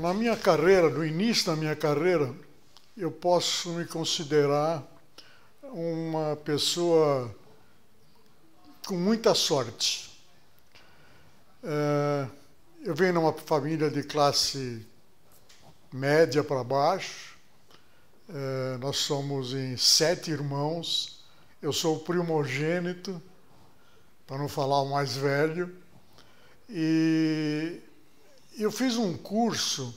na minha carreira, no início da minha carreira, eu posso me considerar uma pessoa com muita sorte. Eu venho de uma família de classe média para baixo. Nós somos em 7 irmãos. Eu sou o primogênito, para não falar o mais velho. E eu fiz um curso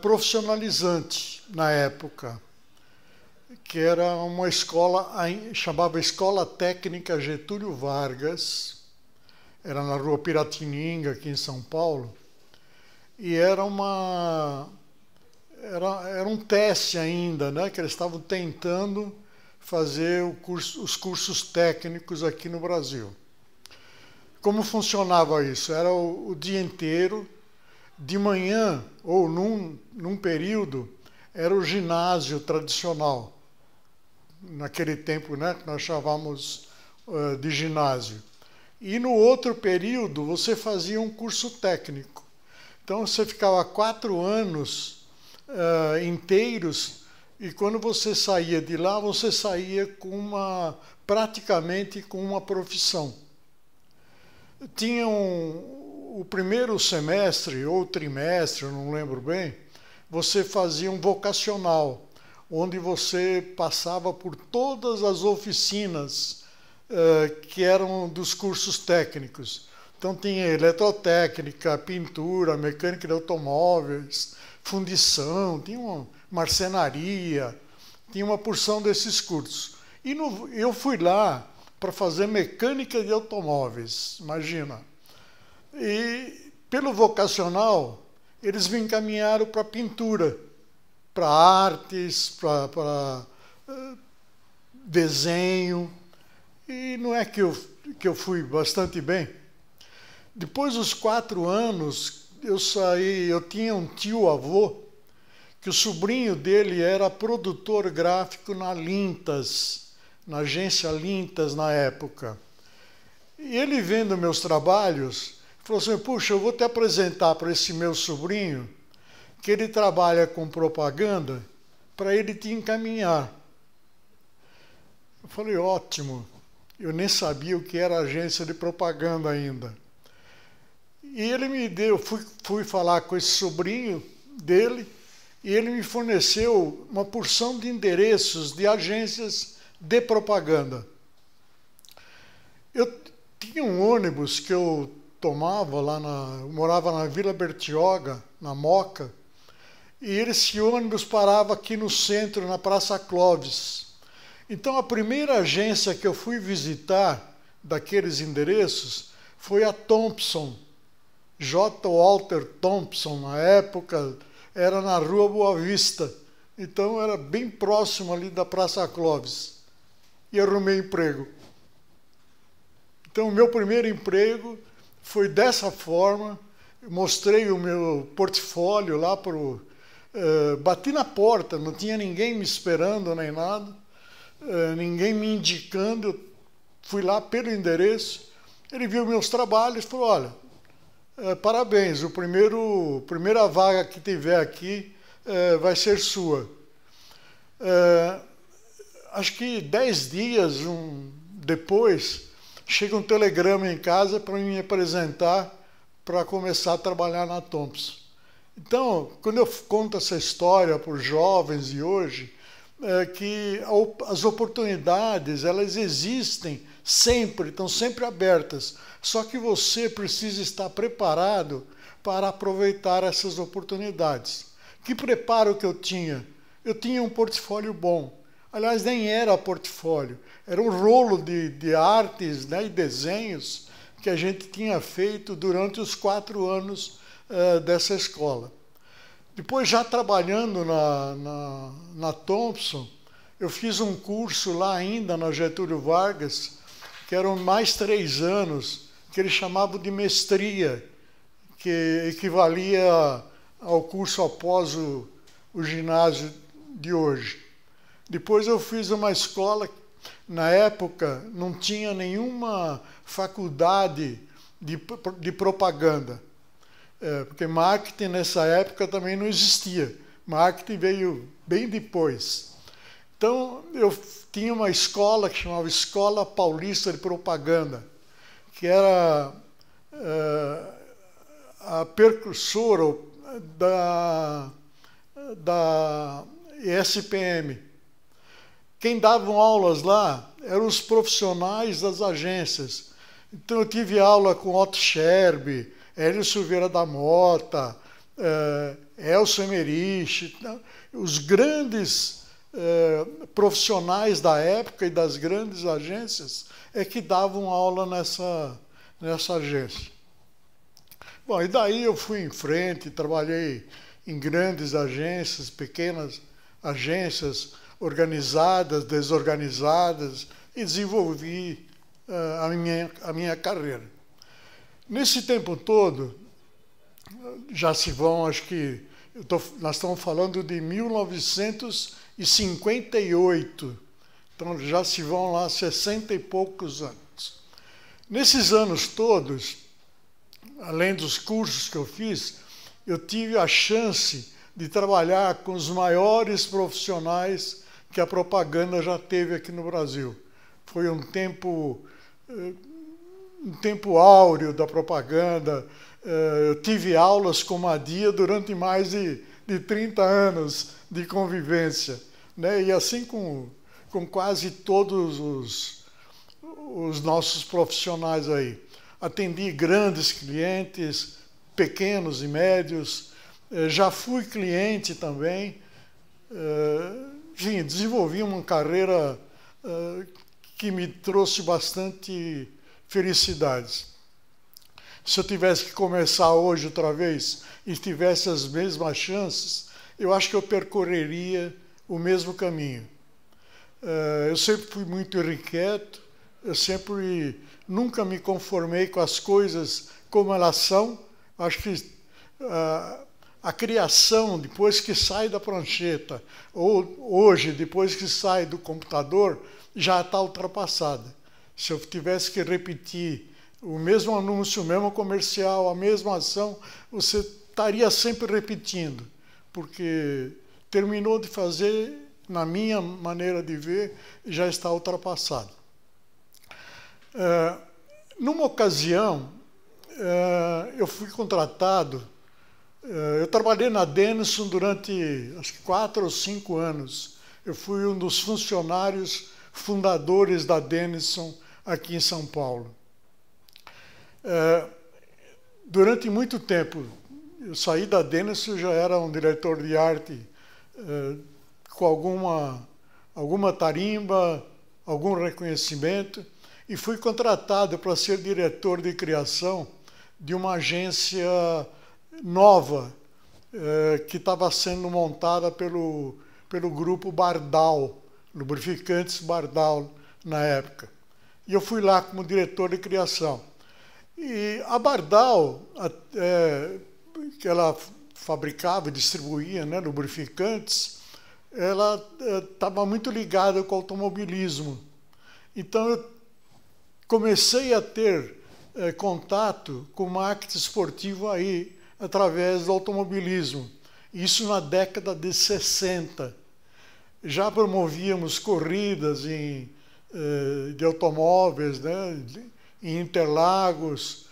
profissionalizante na época, que era uma escola, chamava Escola Técnica Getúlio Vargas, era na Rua Piratininga, aqui em São Paulo, e era um teste ainda, né, que eles estavam tentando fazer os cursos técnicos aqui no Brasil. Como funcionava isso? Era o dia inteiro, de manhã, ou num período, era o ginásio tradicional. Naquele tempo, né, que nós chamávamos de ginásio. E no outro período, você fazia um curso técnico. Então, você ficava 4 anos inteiros, e quando você saía de lá, você saía praticamente com uma profissão. Tinha o primeiro semestre, ou trimestre, eu não lembro bem, você fazia um vocacional, onde você passava por todas as oficinas que eram dos cursos técnicos. Então tinha eletrotécnica, pintura, mecânica de automóveis, fundição, tinha uma marcenaria, tinha uma porção desses cursos. E eu fui lá para fazer mecânica de automóveis, imagina. E pelo vocacional, eles me encaminharam para pintura, para artes, para desenho. E não é que eu fui bastante bem. Depois dos 4 anos, eu tinha um tio-avô, que o sobrinho dele era produtor gráfico na Lintas, na agência Lintas na época. E ele vendo meus trabalhos, falou assim, puxa, eu vou te apresentar para esse meu sobrinho, que ele trabalha com propaganda, para ele te encaminhar. Eu falei, ótimo. Eu nem sabia o que era agência de propaganda ainda. E ele me deu, fui falar com esse sobrinho dele, e ele me forneceu uma porção de endereços de agências de propaganda. Eu tinha um ônibus que eu tomava lá eu morava na Vila Bertioga, na Moca, e esse ônibus parava aqui no centro, na Praça Clóvis. Então a primeira agência que eu fui visitar daqueles endereços foi a Thompson, J. Walter Thompson, na época era na Rua Boa Vista, então era bem próximo ali da Praça Clóvis, e arrumei emprego. Então o meu primeiro emprego foi dessa forma, eu mostrei o meu portfólio lá bati na porta, não tinha ninguém me esperando nem nada, ninguém me indicando, eu fui lá pelo endereço, ele viu meus trabalhos e falou, olha, parabéns, primeira vaga que tiver aqui vai ser sua. Acho que 10 dias depois, chega um telegrama em casa para me apresentar para começar a trabalhar na Thompson. Então, quando eu conto essa história para os jovens de hoje, que as oportunidades, elas existem sempre, estão sempre abertas. Só que você precisa estar preparado para aproveitar essas oportunidades. Que preparo que eu tinha? Eu tinha um portfólio bom. Aliás, nem era portfólio, era um rolo de artes, né, e desenhos que a gente tinha feito durante os 4 anos dessa escola. Depois, já trabalhando na Thompson, eu fiz um curso lá ainda na Getúlio Vargas, que eram mais 3 anos, que eles chamavam de mestria, que equivalia ao curso após o ginásio de hoje. Depois eu fiz uma escola, na época não tinha nenhuma faculdade de propaganda. porque marketing nessa época também não existia. Marketing veio bem depois. Então, eu tinha uma escola que chamava Escola Paulista de Propaganda, que era a precursora da ESPM. Quem davam aulas lá eram os profissionais das agências. Então, eu tive aula com Otto Scherbe, Hélio Silveira da Mota, Elcio Emerich, os grandes profissionais da época e das grandes agências que davam aula nessa agência. Bom, e daí eu fui em frente, trabalhei em grandes agências, pequenas agências, organizadas, desorganizadas, e desenvolvi a minha carreira. Nesse tempo todo, já se vão, acho que, nós estamos falando de 1958, então já se vão lá 60 e poucos anos. Nesses anos todos, além dos cursos que eu fiz, eu tive a chance de trabalhar com os maiores profissionais que a propaganda já teve aqui no Brasil. Foi um tempo áureo da propaganda. Eu tive aulas com Madia durante mais de 30 anos de convivência, né? E assim com quase todos os nossos profissionais aí. Atendi grandes clientes, pequenos e médios, já fui cliente também, enfim, desenvolvi uma carreira que me trouxe bastante felicidades. Se eu tivesse que começar hoje outra vez e tivesse as mesmas chances, eu acho que eu percorreria o mesmo caminho. Eu sempre fui muito irrequieto, eu nunca me conformei com as coisas como elas são. Acho que a criação, depois que sai da prancheta, ou hoje, depois que sai do computador, já está ultrapassada. Se eu tivesse que repetir o mesmo anúncio, o mesmo comercial, a mesma ação, você estaria sempre repetindo, porque terminou de fazer, na minha maneira de ver, já está ultrapassado. Numa ocasião, eu fui contratado, eu trabalhei na Denison durante acho que 4 ou 5 anos. Eu fui um dos funcionários fundadores da Denison aqui em São Paulo. Durante muito tempo, eu saí da Denison, já era um diretor de arte com alguma tarimba, algum reconhecimento, e fui contratado para ser diretor de criação de uma agência nova que estava sendo montada pelo grupo Bardal, Lubrificantes Bardal, na época. E eu fui lá como diretor de criação. E a Bardal, que ela fabricava e distribuía, né, lubrificantes, ela estava muito ligada com o automobilismo. Então, eu comecei a ter contato com o marketing esportivo aí, através do automobilismo. Isso na década de 60. Já promovíamos corridas de automóveis, né, em Interlagos.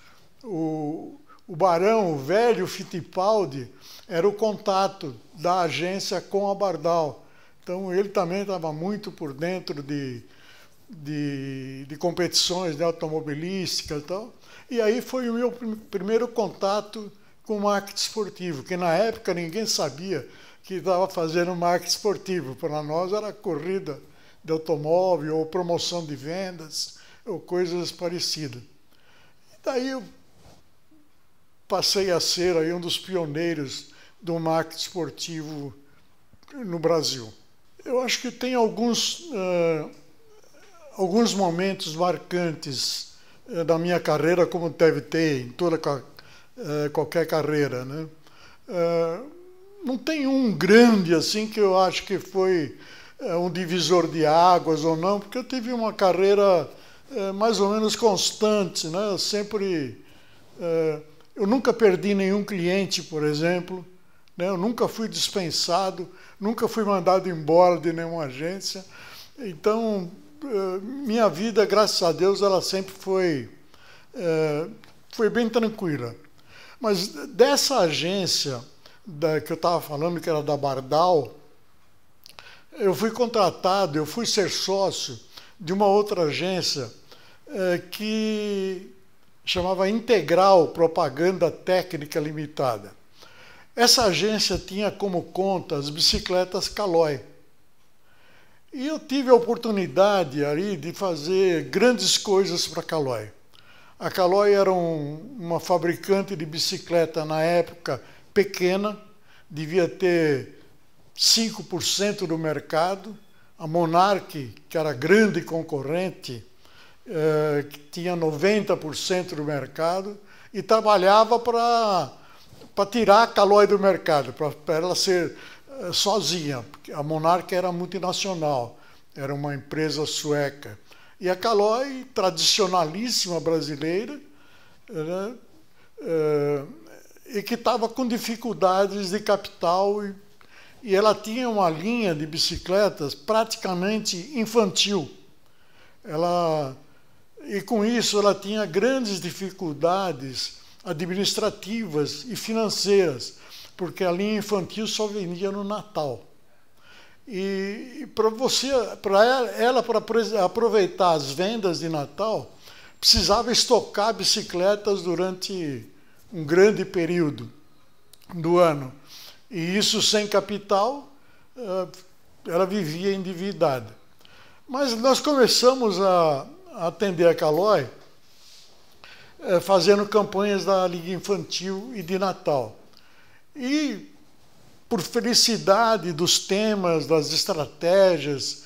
O Barão, o velho Fittipaldi, era o contato da agência com a Bardal. Então, ele também estava muito por dentro de competições, né, automobilísticas e tal. E aí foi o meu primeiro contato com marketing esportivo, que na época ninguém sabia que estava fazendo marketing esportivo. Para nós era corrida de automóvel, ou promoção de vendas, ou coisas parecidas. E daí eu passei a ser aí um dos pioneiros do marketing esportivo no Brasil. Eu acho que tem alguns momentos marcantes da minha carreira, como deve ter em toda qualquer carreira, né? Não tem um grande assim que eu acho que foi um divisor de águas ou não, porque eu tive uma carreira mais ou menos constante, né? Eu sempre Eu nunca perdi nenhum cliente, por exemplo, né? Eu nunca fui dispensado, nunca fui mandado embora de nenhuma agência. Então, minha vida, graças a Deus, ela sempre foi bem tranquila. Mas dessa agência que eu estava falando, que era da Bardal, eu fui contratado, eu fui ser sócio de uma outra agência que chamava Integral Propaganda Técnica Limitada. Essa agência tinha como conta as bicicletas Caloi. E eu tive a oportunidade aí de fazer grandes coisas para a Caloi. A Caloi era uma fabricante de bicicleta na época pequena, devia ter 5% do mercado. A Monarch, que era grande concorrente, que tinha 90% do mercado, e trabalhava para tirar a Caloi do mercado, para ela ser sozinha, porque a Monarch era multinacional, era uma empresa sueca. E a Caloi, tradicionalíssima brasileira, né, e que estava com dificuldades de capital, e ela tinha uma linha de bicicletas praticamente infantil. E com isso ela tinha grandes dificuldades administrativas e financeiras, porque a linha infantil só vendia no Natal. E para ela aproveitar as vendas de Natal, precisava estocar bicicletas durante um grande período do ano. E isso sem capital, ela vivia endividada. Mas nós começamos a atender a Caloi fazendo campanhas da Liga Infantil e de Natal. E, por felicidade dos temas, das estratégias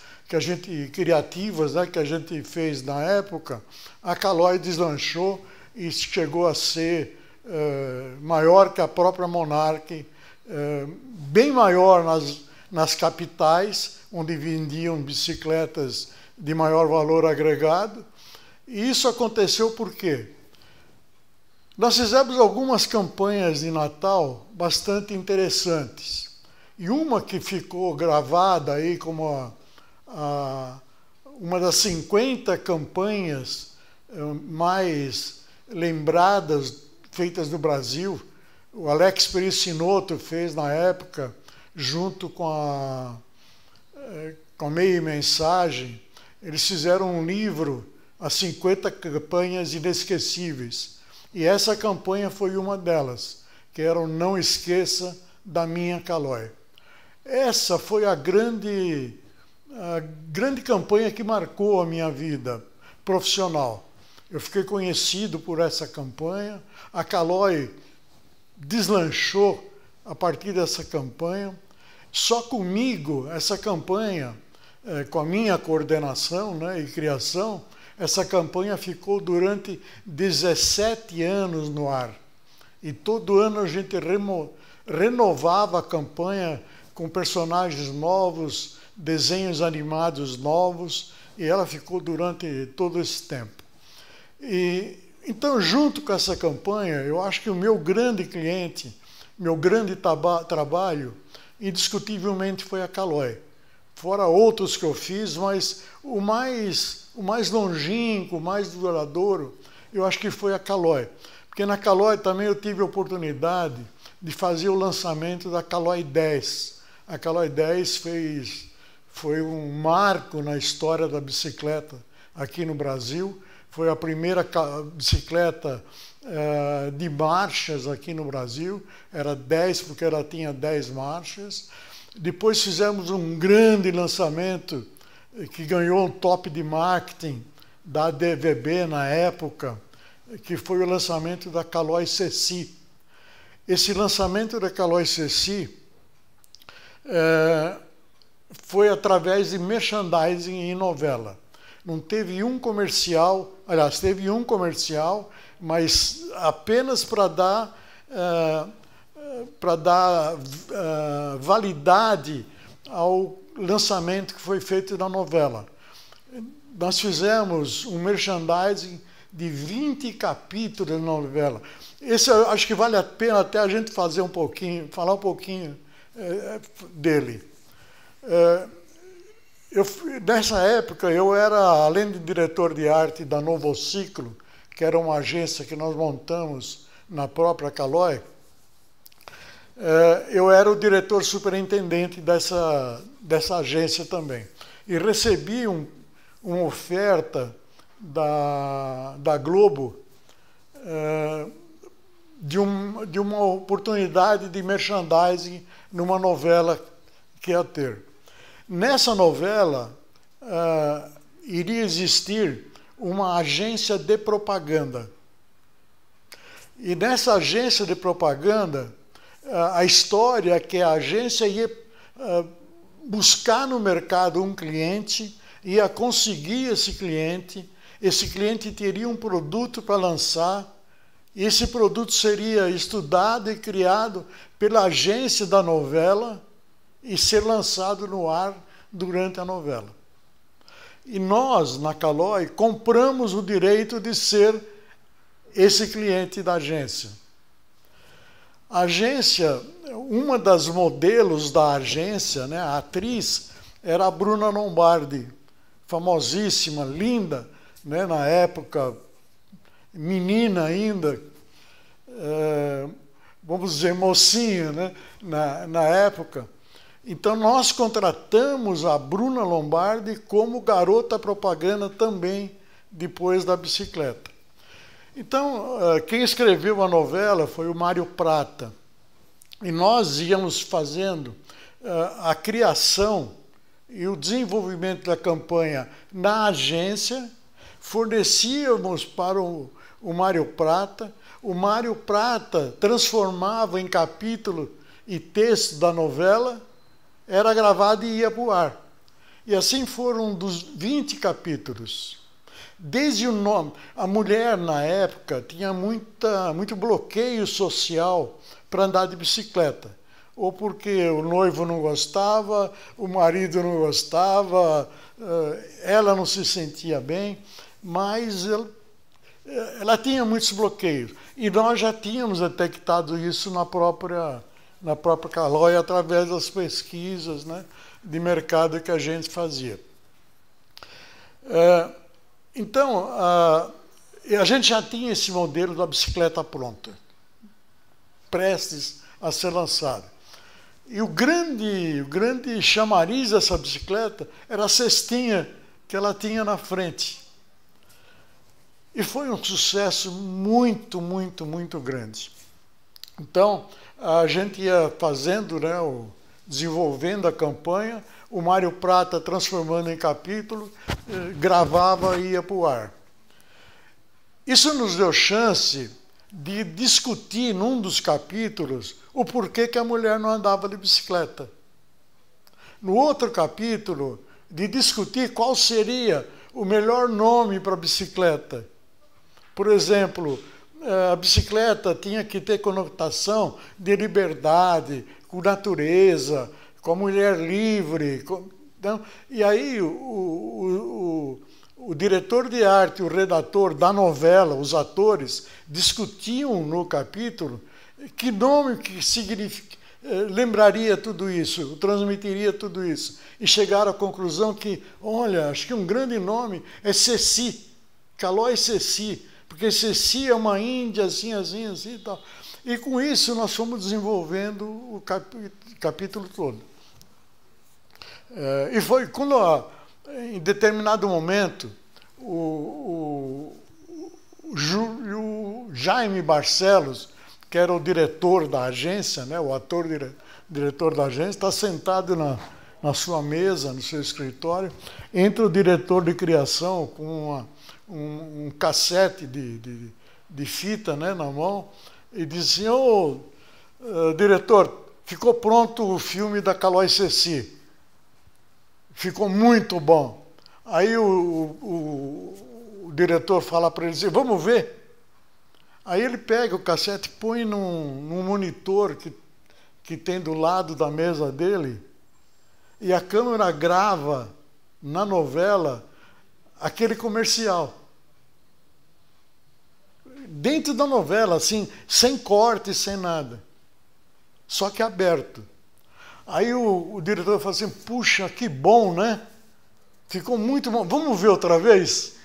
criativas, né, que a gente fez na época, a Caloi deslanchou e chegou a ser maior que a própria Monarch, bem maior nas capitais, onde vendiam bicicletas de maior valor agregado. E isso aconteceu por quê? Nós fizemos algumas campanhas de Natal bastante interessantes. E uma que ficou gravada aí como uma das 50 campanhas mais lembradas feitas no Brasil, o Alex Pericinoto fez na época, junto com a Meia Mensagem. Eles fizeram um livro, As 50 Campanhas Inesquecíveis. E essa campanha foi uma delas, que era o Não Esqueça da Minha Caloi. Essa foi a grande campanha que marcou a minha vida profissional. Eu fiquei conhecido por essa campanha. A Caloi deslanchou a partir dessa campanha. Só comigo, essa campanha, com a minha coordenação, né, e criação, essa campanha ficou durante 17 anos no ar. E todo ano a gente renovava a campanha com personagens novos, desenhos animados novos, e ela ficou durante todo esse tempo. Então, junto com essa campanha, eu acho que o meu grande cliente, meu grande trabalho, indiscutivelmente foi a Caloi. Fora outros que eu fiz, mas o mais longínquo, o mais duradouro, eu acho que foi a Caloi. Porque na Caloi também eu tive a oportunidade de fazer o lançamento da Caloi 10. A Caloi 10 foi um marco na história da bicicleta aqui no Brasil. Foi a primeira bicicleta de marchas aqui no Brasil. Era 10 porque ela tinha 10 marchas. Depois fizemos um grande lançamento que ganhou um top de marketing da DVB na época, que foi o lançamento da Caloi Ceci. Esse lançamento da Caloi Ceci foi através de merchandising em novela. Não teve um comercial, aliás, teve um comercial, mas apenas para dar validade ao lançamento que foi feito da novela. Nós fizemos um merchandising de 20 capítulos de novela. Esse eu acho que vale a pena até a gente falar um pouquinho dele. Nessa época, eu era, além de diretor de arte da Novo Ciclo, que era uma agência que nós montamos na própria Calói, eu era o diretor superintendente dessa agência também. E recebi uma oferta da Globo de uma oportunidade de merchandising numa novela que ia ter. Nessa novela, iria existir uma agência de propaganda. E nessa agência de propaganda, a história é que a agência ia buscar no mercado um cliente, ia conseguir esse cliente teria um produto para lançar, e esse produto seria estudado e criado pela agência da novela e ser lançado no ar durante a novela. E nós, na Calói, compramos o direito de ser esse cliente da agência. A agência, uma das modelos da agência, né, a atriz, era a Bruna Lombardi, famosíssima, linda, né, na época, menina ainda, vamos dizer, mocinha, né, na época. Então, nós contratamos a Bruna Lombardi como garota propaganda também, depois da bicicleta. Então, quem escreveu a novela foi o Mário Prata. E nós íamos fazendo a criação e o desenvolvimento da campanha na agência, fornecíamos para o Mário Prata. O Mário Prata transformava em capítulo e texto da novela, era gravado e ia para o ar. E assim foram dos 20 capítulos. Desde o nome, a mulher na época tinha muito bloqueio social para andar de bicicleta. Ou porque o noivo não gostava, o marido não gostava, ela não se sentia bem, mas ela tinha muitos bloqueios. E nós já tínhamos detectado isso na própria Calói, através das pesquisas, né, de mercado que a gente fazia. Então, a gente já tinha esse modelo da bicicleta pronta, prestes a ser lançado. E o grande chamariz dessa bicicleta era a cestinha que ela tinha na frente. E foi um sucesso muito, muito, muito grande. Então, a gente ia fazendo, né, desenvolvendo a campanha, o Mário Prata transformando em capítulo, gravava e ia para o ar. Isso nos deu chance de discutir num dos capítulos o porquê que a mulher não andava de bicicleta. No outro capítulo, de discutir qual seria o melhor nome para a bicicleta. Por exemplo, a bicicleta tinha que ter conotação de liberdade, com natureza, com a mulher livre. Então, e aí o diretor de arte, o redator da novela, os atores, discutiam no capítulo que nome que lembraria tudo isso, transmitiria tudo isso. E chegaram à conclusão que, olha, acho que um grande nome é Ceci, Calói Ceci, porque Ceci é uma índia, assim e tal. E com isso nós fomos desenvolvendo o capítulo todo. E foi quando, em determinado momento, o Jaime Barcelos, que era o diretor da agência, né, o diretor da agência, está sentado na sua mesa, no seu escritório, entra o diretor de criação com um cassete de fita, né, na mão, e diz assim: diretor, ficou pronto o filme da Calói Ceci. Ficou muito bom. Aí o diretor fala para ele assim: vamos ver. Aí ele pega o cassete, põe num monitor que tem do lado da mesa dele, e a câmera grava na novela aquele comercial. dentro da novela, assim, sem corte, sem nada. Só que aberto. Aí o diretor falou assim, puxa, que bom, né? Ficou muito bom. Vamos ver outra vez?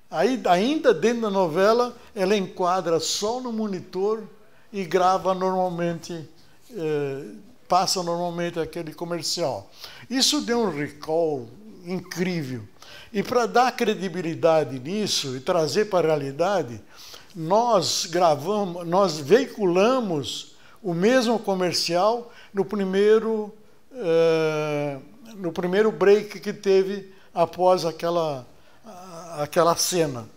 Aí, ainda dentro da novela, ela enquadra só no monitor e grava normalmente, passa normalmente aquele comercial. Isso deu um recall incrível. E para dar credibilidade nisso e trazer para a realidade, nós veiculamos o mesmo comercial no primeiro break que teve após aquela cena.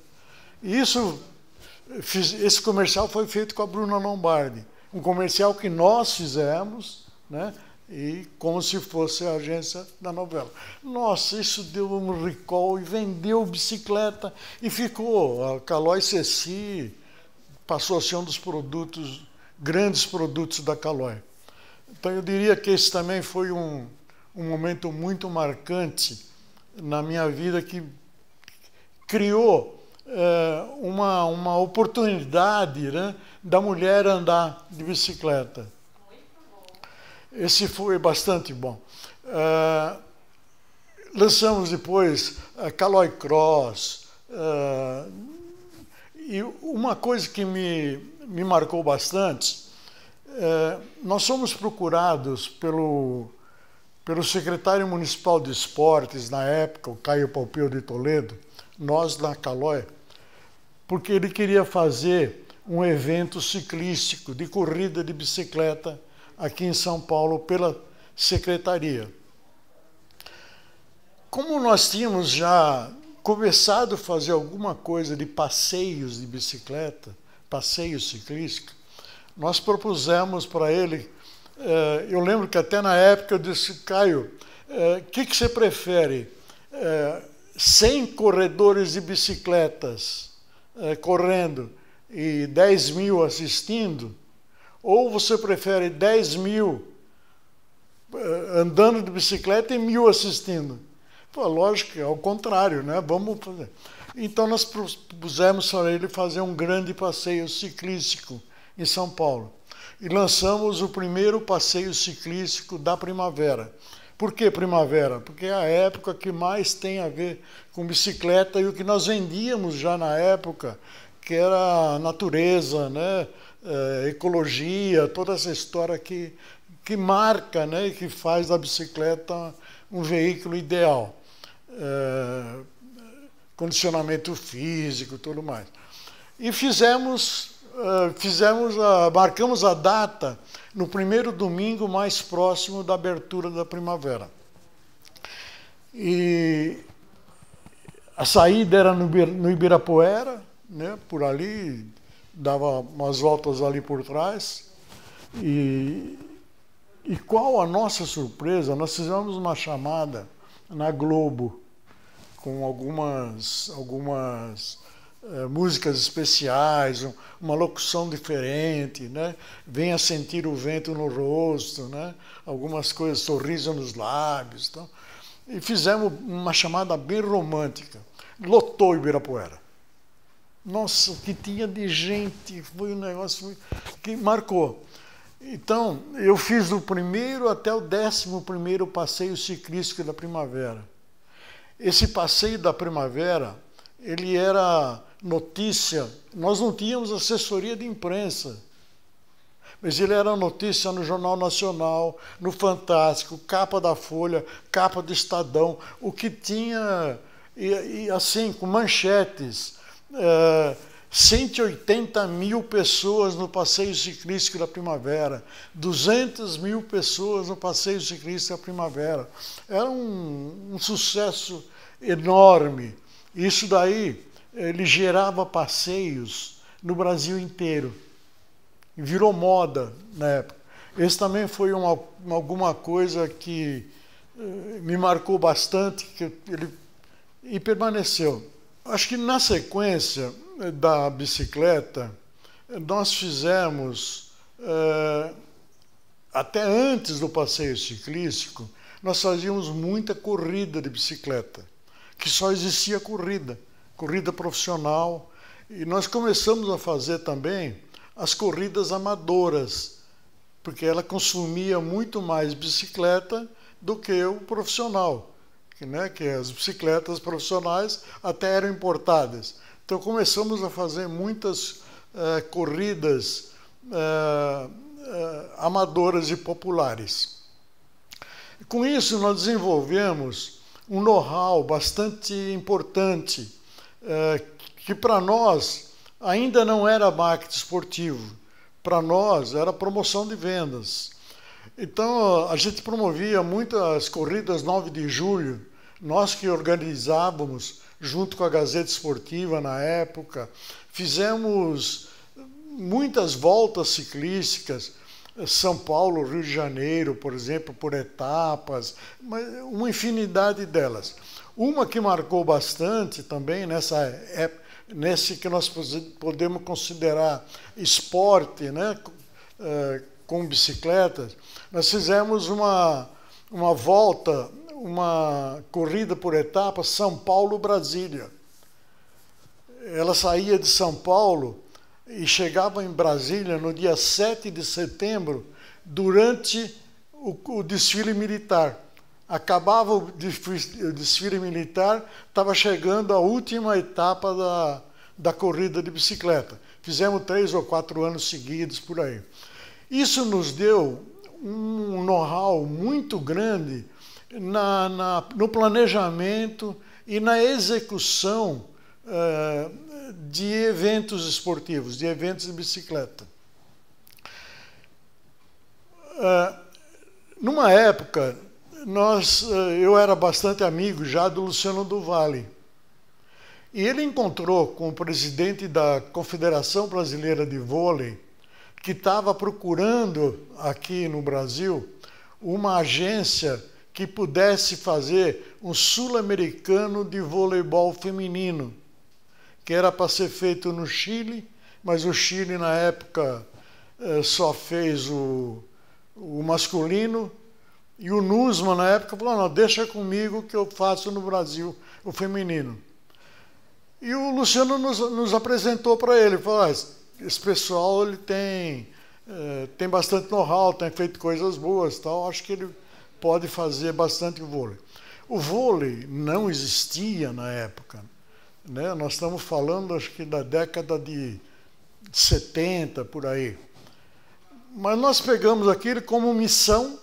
Esse comercial foi feito com a Bruna Lombardi, um comercial que nós fizemos, né? E como se fosse a agência da novela. Nossa, isso deu um recall e vendeu bicicleta e ficou. A Caloi Ceci passou a ser um dos grandes produtos da Caloi. Então eu diria que esse também foi um momento muito marcante na minha vida, que criou uma oportunidade, né, da mulher andar de bicicleta. Esse foi bastante bom. Lançamos depois a Caloi Cross. E uma coisa que me marcou bastante, nós fomos procurados pelo secretário municipal de esportes, na época, o Caio Palpeu de Toledo, nós na Caloi, porque ele queria fazer um evento ciclístico de corrida de bicicleta aqui em São Paulo pela secretaria. Como nós tínhamos já começado a fazer alguma coisa de passeios de bicicleta, passeios ciclísticos, nós propusemos para ele, eu lembro que até na época eu disse, Caio, o que você prefere? 100 corredores de bicicletas correndo e 10 mil assistindo? Ou você prefere 10 mil andando de bicicleta e 1000 assistindo? Pô, lógico, é ao contrário, né? Vamos fazer. Então nós propusemos para ele fazer um grande passeio ciclístico em São Paulo. E lançamos o primeiro passeio ciclístico da primavera. Por que primavera? Porque é a época que mais tem a ver com bicicleta e o que nós vendíamos já na época, que era a natureza, né? Ecologia, toda essa história que marca, né? E que faz da bicicleta um veículo ideal. Condicionamento físico e tudo mais. E marcamos a data no primeiro domingo mais próximo da abertura da primavera. E a saída era no Ibirapuera, né, por ali, dava umas voltas ali por trás. E qual a nossa surpresa? Nós fizemos uma chamada na Globo com algumas músicas especiais, uma locução diferente, né? Venha sentir o vento no rosto, né? Algumas coisas, sorriso nos lábios. Então. E fizemos uma chamada bem romântica. Lotou Ibirapuera. Nossa, o que tinha de gente, foi um negócio que marcou. Então, eu fiz do primeiro até o 11º passeio ciclístico da primavera. Esse passeio da primavera, ele era notícia, nós não tínhamos assessoria de imprensa, mas ele era notícia no Jornal Nacional, no Fantástico, capa da Folha, capa do Estadão, o que tinha, e assim, com manchetes, 180 mil pessoas no passeio ciclístico da primavera, 200 mil pessoas no passeio ciclístico da primavera. Era um sucesso enorme. Isso daí, ele gerava passeios no Brasil inteiro. Virou moda na época. Esse também foi alguma coisa que me marcou bastante, e permaneceu. Acho que na sequência da bicicleta, nós fizemos, até antes do passeio ciclístico, nós fazíamos muita corrida de bicicleta, que só existia corrida profissional, E nós começamos a fazer também as corridas amadoras, porque ela consumia muito mais bicicleta do que o profissional, que as bicicletas profissionais até eram importadas. Então começamos a fazer muitas corridas amadoras e populares. Com isso nós desenvolvemos um know-how bastante importante, que para nós ainda não era marketing esportivo, para nós era promoção de vendas. Então a gente promovia muitas corridas 9 de julho, nós que organizávamos junto com a Gazeta Esportiva na época, fizemos muitas voltas ciclísticas, São Paulo, Rio de Janeiro, por exemplo, por etapas, uma infinidade delas. Uma que marcou bastante também nesse que nós podemos considerar esporte, com bicicletas, nós fizemos uma volta, uma corrida por etapas São Paulo-Brasília. Ela saía de São Paulo e chegava em Brasília no dia 7 de setembro, durante o desfile militar. Acabava o desfile militar, estava chegando a última etapa da corrida de bicicleta. Fizemos 3 ou 4 anos seguidos por aí. Isso nos deu um know-how muito grande no planejamento e na execução de eventos esportivos, de eventos de bicicleta. Numa época, eu era bastante amigo já do Luciano do Vale. E ele encontrou com o presidente da Confederação Brasileira de Vôlei, que estava procurando aqui no Brasil uma agência que pudesse fazer um sul-americano de voleibol feminino, que era para ser feito no Chile, mas o Chile na época só fez o masculino, e o Nusman na época falou, não, deixa comigo que eu faço no Brasil o feminino. E o Luciano nos apresentou para ele, falou, esse pessoal ele tem bastante know-how, tem feito coisas boas, tal, acho que ele pode fazer bastante vôlei. O vôlei não existia na época, nós estamos falando, acho que da década de 70, por aí. Mas nós pegamos aquilo como missão,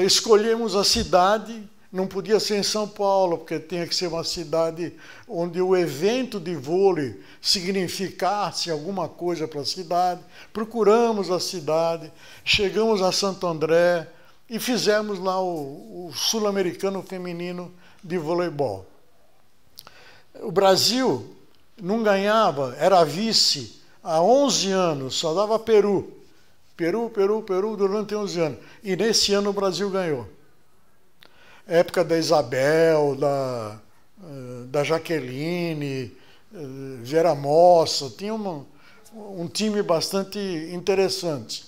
escolhemos a cidade, não podia ser em São Paulo, porque tinha que ser uma cidade onde o evento de vôlei significasse alguma coisa para a cidade. Procuramos a cidade, chegamos a Santo André e fizemos lá o Sul-Americano Feminino de Voleibol. O Brasil não ganhava, era vice há 11 anos, só dava Peru. Peru durante 11 anos. E nesse ano o Brasil ganhou. Época da Isabel, da Jaqueline, Vera Mossa, tinha um time bastante interessante.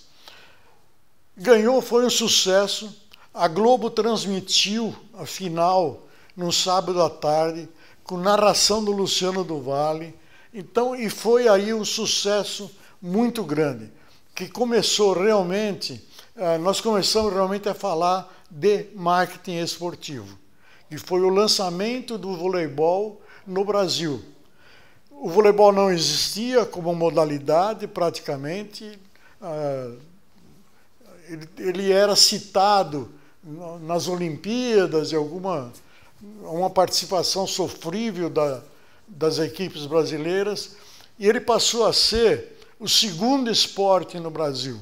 Ganhou, foi um sucesso. A Globo transmitiu a final no sábado à tarde, com narração do Luciano do Vale. Então, e foi aí um sucesso muito grande, que começou realmente, nós começamos realmente a falar de marketing esportivo, que foi o lançamento do voleibol no Brasil. O voleibol não existia como modalidade praticamente, ele era citado nas Olimpíadas e uma participação sofrível das equipes brasileiras, e ele passou a ser o segundo esporte no Brasil.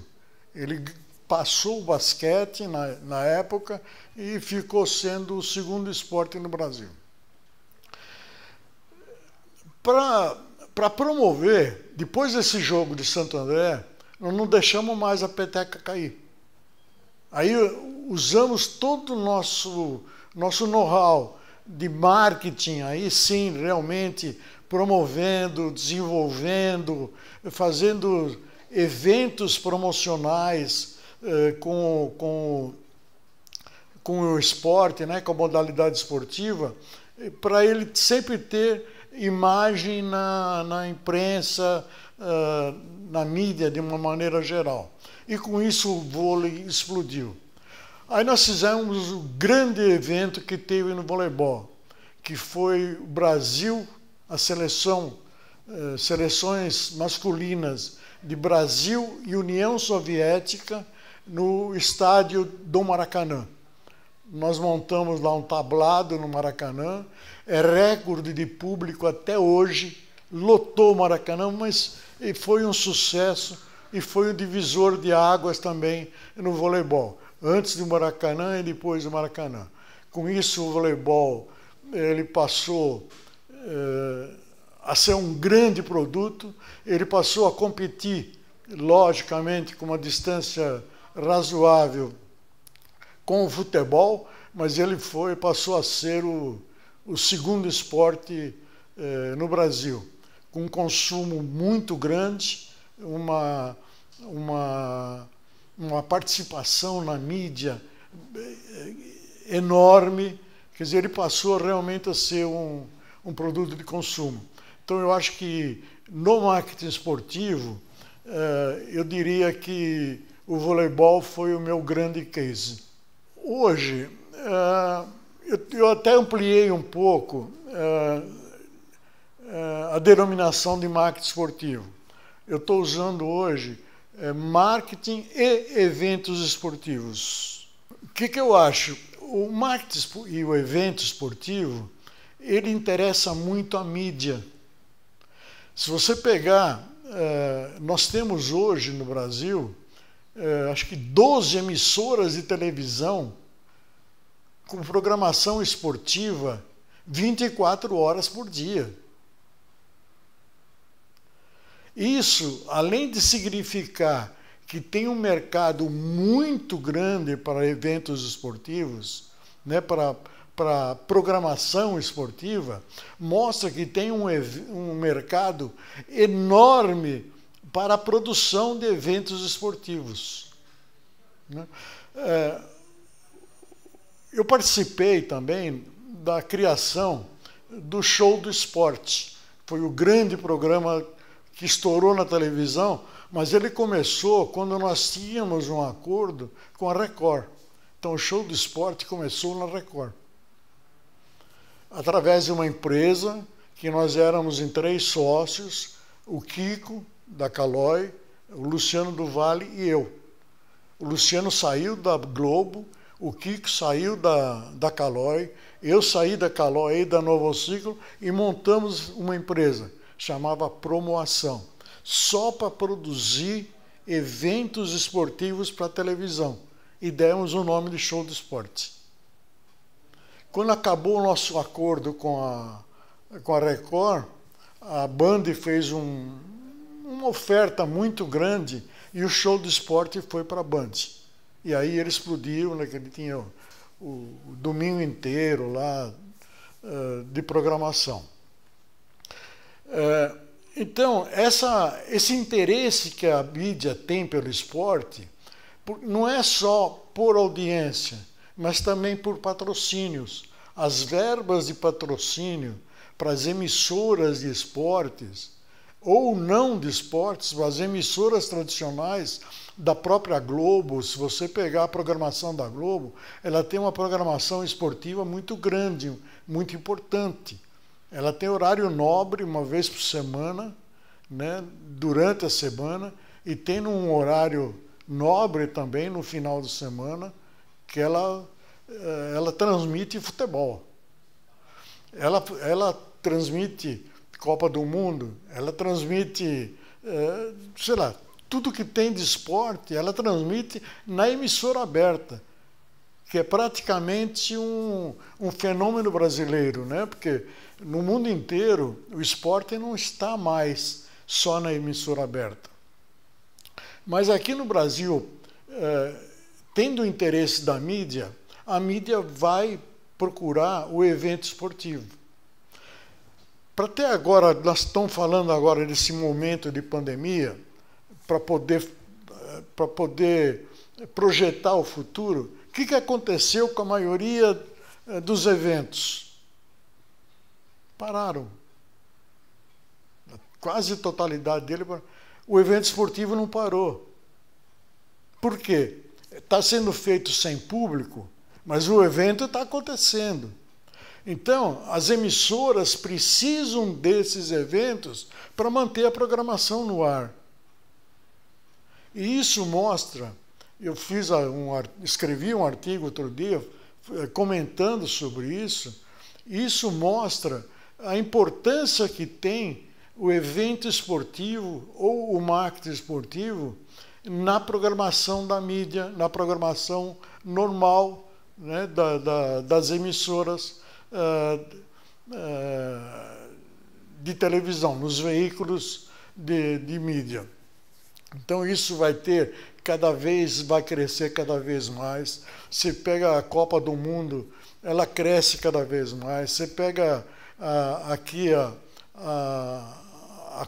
Ele passou o basquete na época e ficou sendo o segundo esporte no Brasil. Para promover, depois desse jogo de Santo André, nós não deixamos mais a peteca cair. Aí usamos todo o nosso know-how de marketing, aí sim, realmente promovendo, desenvolvendo, fazendo eventos promocionais com o esporte, com a modalidade esportiva, para ele sempre ter imagem na imprensa, na mídia de uma maneira geral. E com isso o vôlei explodiu. Aí nós fizemos o grande evento que teve no voleibol, que foi o Brasil, a seleções masculinas de Brasil e União Soviética no estádio do Maracanã. Nós montamos lá um tablado no Maracanã, é recorde de público até hoje, lotou o Maracanã, mas foi um sucesso e foi um divisor de águas também no voleibol, antes do Maracanã e depois do Maracanã. Com isso, o voleibol ele passou a ser um grande produto, ele passou a competir, logicamente, com uma distância razoável com o futebol, mas ele passou a ser o segundo esporte no Brasil, com um consumo muito grande, uma participação na mídia enorme, quer dizer, ele passou realmente a ser um produto de consumo. Então, eu acho que no marketing esportivo, eu diria que o voleibol foi o meu grande case. Hoje, eu até ampliei um pouco a denominação de marketing esportivo. Eu estou usando hoje marketing e eventos esportivos. O que eu acho? O marketing e o evento esportivo, ele interessa muito a mídia. Se você pegar, nós temos hoje no Brasil, acho que 12 emissoras de televisão com programação esportiva 24 horas por dia. Isso, além de significar que tem um mercado muito grande para eventos esportivos, né, para programação esportiva, mostra que tem um mercado enorme para a produção de eventos esportivos. Eu participei também da criação do Show do Esporte. Foi o grande programa que estourou na televisão, mas ele começou quando nós tínhamos um acordo com a Record. Então o Show do Esporte começou na Record, através de uma empresa que nós éramos em 3 sócios, o Kiko, da Caloi, o Luciano do Vale e eu. O Luciano saiu da Globo, o Kiko saiu da Caloi, eu saí da Caloi e da Novociclo e montamos uma empresa, chamava Promoação, só para produzir eventos esportivos para televisão. E demos o nome de Show do Esporte. Quando acabou o nosso acordo com a Record, a Band fez uma oferta muito grande e o Show do Esporte foi para a Band. E aí ele explodiu, né, que ele tinha o domingo inteiro lá de programação. Então, esse interesse que a mídia tem pelo esporte não é só por audiência, mas também por patrocínios. As verbas de patrocínio para as emissoras de esportes, ou não de esportes, mas emissoras tradicionais da própria Globo, se você pegar a programação da Globo, ela tem uma programação esportiva muito grande, muito importante. Ela tem horário nobre uma vez por semana, né, durante a semana, e tem um horário nobre também no final de semana, que ela transmite futebol. Ela transmite Copa do Mundo, ela transmite, sei lá, tudo que tem de esporte, ela transmite na emissora aberta, que é praticamente um fenômeno brasileiro, né? Porque no mundo inteiro o esporte não está mais só na emissora aberta. Mas aqui no Brasil, tendo o interesse da mídia, a mídia vai procurar o evento esportivo. Para até agora, nós estamos falando agora desse momento de pandemia, para poder projetar o futuro. O que aconteceu com a maioria dos eventos? Pararam. quase totalidade dele, o evento esportivo não parou. Por quê? Está sendo feito sem público, mas o evento está acontecendo. Então, as emissoras precisam desses eventos para manter a programação no ar. E isso mostra, eu escrevi um artigo outro dia comentando sobre isso mostra a importância que tem o evento esportivo ou o marketing esportivo na programação da mídia, na programação normal, né, das emissoras de televisão, nos veículos de mídia. Então isso vai crescer cada vez mais. Você pega a Copa do Mundo, ela cresce cada vez mais. Você pega aqui a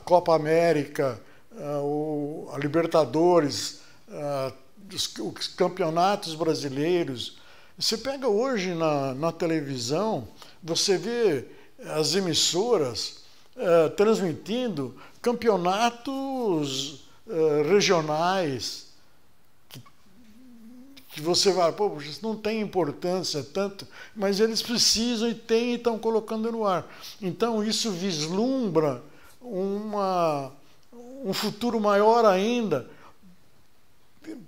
Copa América, a Libertadores, os campeonatos brasileiros. Você pega hoje na televisão, você vê as emissoras transmitindo campeonatos regionais, que você vai, pô, isso não tem importância tanto, mas eles precisam e estão colocando no ar. Então isso vislumbra um futuro maior ainda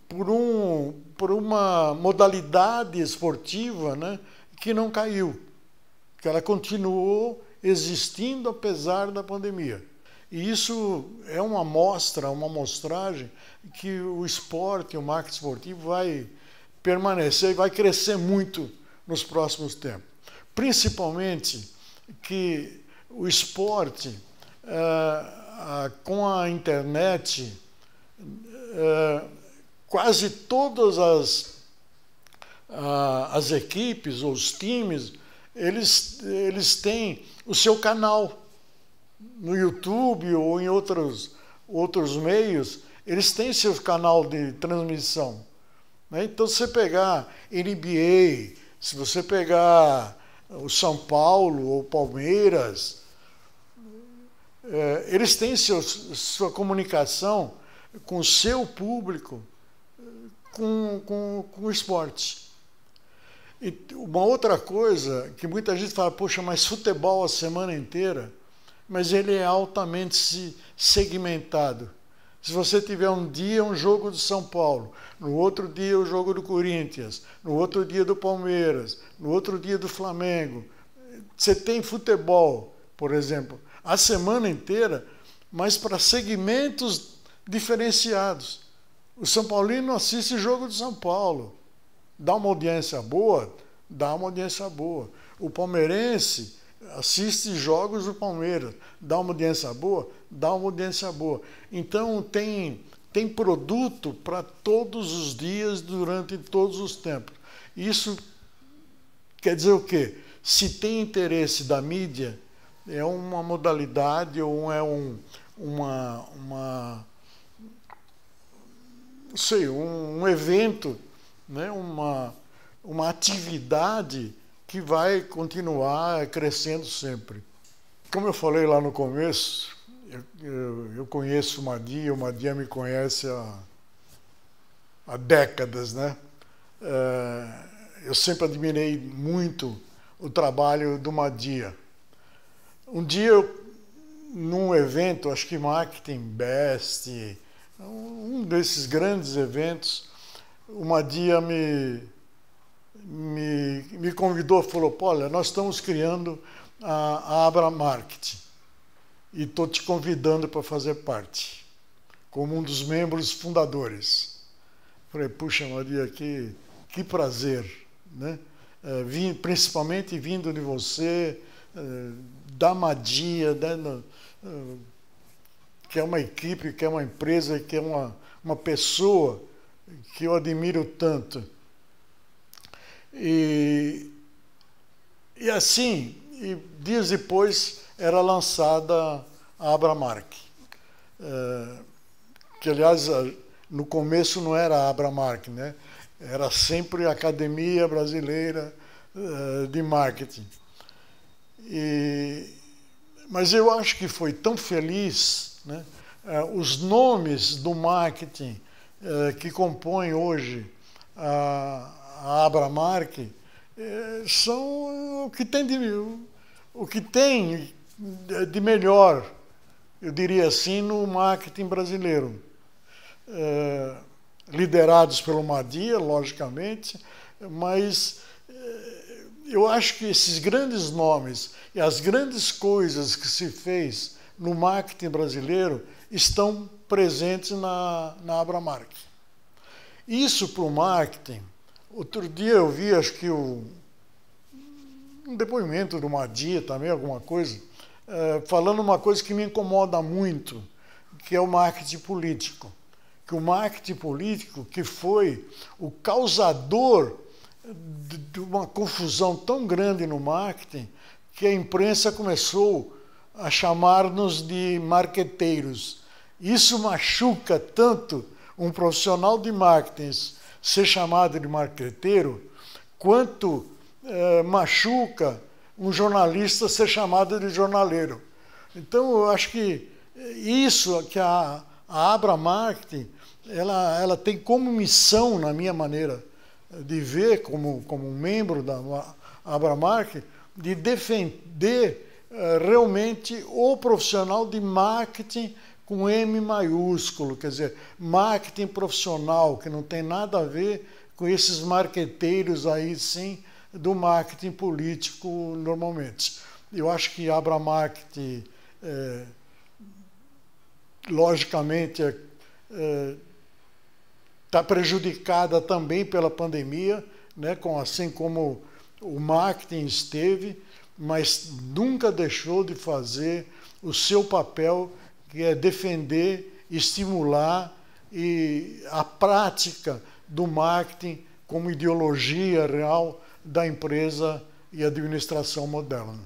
por uma modalidade esportiva, né, que não caiu, que ela continuou existindo apesar da pandemia. E isso é uma amostragem que o esporte, o marketing esportivo vai permanecer e vai crescer muito nos próximos tempos. Principalmente que o esporte, com a internet, quase todas as equipes ou os times, eles têm o seu canal no YouTube ou em outros meios, eles têm seu canal de transmissão. Né? Então, se você pegar NBA, se você pegar o São Paulo ou Palmeiras, eles têm sua comunicação com o seu público, com o esporte. E uma outra coisa que muita gente fala, poxa, mas futebol a semana inteira, mas ele é altamente segmentado. Se você tiver um dia um jogo do São Paulo, no outro dia o jogo do Corinthians, no outro dia do Palmeiras, no outro dia do Flamengo, você tem futebol, por exemplo, a semana inteira, mas para segmentos diferenciados. O São Paulino assiste jogo do São Paulo, dá uma audiência boa, dá uma audiência boa. O palmeirense assiste jogos do Palmeiras, dá uma audiência boa, dá uma audiência boa. Então tem produto para todos os dias, durante todos os tempos. Isso quer dizer o quê? Se tem interesse da mídia, é uma modalidade ou é um evento, né? uma atividade que vai continuar crescendo sempre. Como eu falei lá no começo, eu conheço o Madia me conhece há décadas, né? Eu sempre admirei muito o trabalho do Madia. Um dia, num evento, acho que Marketing Best, um desses grandes eventos, o Madia me convidou, falou, olha, nós estamos criando a Abra Marketing e estou te convidando para fazer parte, como um dos membros fundadores. Falei, puxa, Maria, que prazer, né? Principalmente vindo de você, da Madia, né? Que é uma equipe, que é uma empresa, que é uma pessoa que eu admiro tanto. E assim, dias depois era lançada a Abramark, que aliás no começo não era a Abramark, né? Era sempre a Academia Brasileira de Marketing. Mas eu acho que foi tão feliz, né? Os nomes do marketing que compõem hoje a Abramark são o que tem de melhor, eu diria assim, no marketing brasileiro. Liderados pelo Madia, logicamente, mas eu acho que esses grandes nomes e as grandes coisas que se fez no marketing brasileiro estão presentes na Abramark. Isso para o marketing, outro dia eu vi, acho que um depoimento do Madia também, alguma coisa, falando uma coisa que me incomoda muito, que é o marketing político. Que o marketing político, que foi o causador de uma confusão tão grande no marketing, que a imprensa começou a chamar-nos de marqueteiros. Isso machuca tanto um profissional de marketing ser chamado de marqueteiro, quanto machuca um jornalista ser chamado de jornaleiro. Então, eu acho que isso, que a Abramark, ela tem como missão, na minha maneira de ver, como membro da Abramark, de defender realmente o profissional de marketing com M maiúsculo, quer dizer, marketing profissional, que não tem nada a ver com esses marqueteiros aí, sim, do marketing político normalmente. Eu acho que a Abramark, logicamente, está prejudicada também pela pandemia, né, assim como o marketing esteve, mas nunca deixou de fazer o seu papel, que é defender, estimular a prática do marketing como ideologia real da empresa e administração moderna.